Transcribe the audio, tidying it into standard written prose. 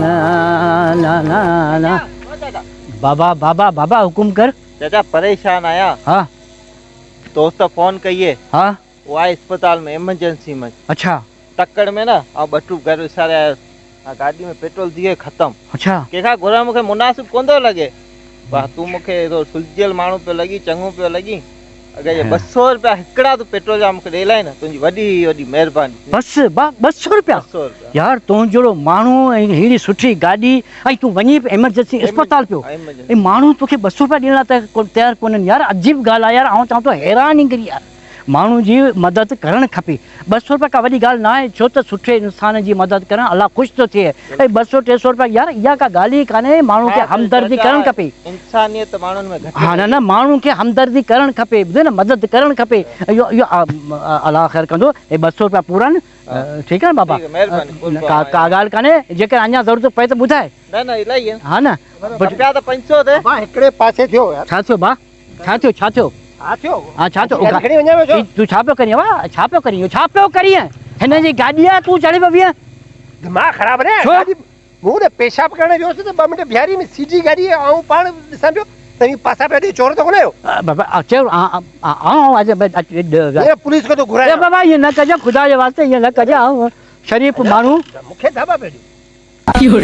ना ना ना बाबा बाबा बाबा हुकुम कर। चाचा परेशान आया। हाँ दोस्त फोन कहिए। हाँ वो आए अस्पताल में इमरजेंसी में। अच्छा टक्कर में ना आ बटू घर विसारे आयो। आ गाड़ी में पेट्रोल दिए खत्म। अच्छा केखा घोड़ा मुखे मुनासिब कोन थो लगे। बा तू मुखे तो सुलझियल माण्हू पे लगी चङो पे लगी। अगर ये 200 रुपया हिकड़ा तो पेट्रोल जा मुखे ॾेलाई न तुंहिंजी वॾी वॾी महिरबानी। बस 200 रुपया 200 रुपया यार तूं जहिड़ो माण्हू ऐं हेड़ी सुठी गाॾी ऐं तूं वञी एमरजेंसी अस्पताल पियो ऐं माण्हू तोखे 200 रुपया ॾियण लाइ त तयारु कोन्हनि यार। अजीब ॻाल्हि आहे यार। आउं चवां थो हैरान ई करी यार। माण्हू जी मदद करणु खपे। 200 रुपया का वॾी ॻाल्हि न आहे छो त सुठे इंसान जी मदद करणु अलाह ख़ुशि थो थिए। ऐं 200-300 रुपया यार इहा का ॻाल्हि ई कान्हे। माण्हू खे हमदर्दी करणु खपे। इंसानियत माण्हुनि में घटि हा न न माण्हू खे हमदर्दी करणु खपे ॿुधे न मदद करणु खपे। इहो इहो अलाह ख़ैर कंदो। हे 200 रुपया पूरा आहिनि ठीकु आहे न बाबा। का ॻाल्हि कान्हे जेकर अञा ज़रूरत पए त ॿुधाए। न न इलाही आहिनि। हा न रुपया त 500 थिए। बा हिकिड़े पासे थियो यार। छा थियो भा छा थियो छा थियो हा थियो हा छा थियो खणी वञां छो तूं छा पियो करीं वा छा पियो करीं छा पियो करीं हिन जी गाॾी आहे तूं चढ़ी पियो बीह। दिमाग़ ख़राब रे छो? गाॾी मूं त पेशाब करण वियोसि त 2 मिंट बिहारी में सीधी गाॾी आहे। ऐं पाण ॾिसां पियो त हीअ पासा पिया ॾे चोर त कोन्हे आयो। बाबा अचो ये पुलिस को तो घुराया बाबा ये न कजो खुदा जे वास्ते ये न कजो शरीफ माण्हू मूंखे धाबा पे ॾियो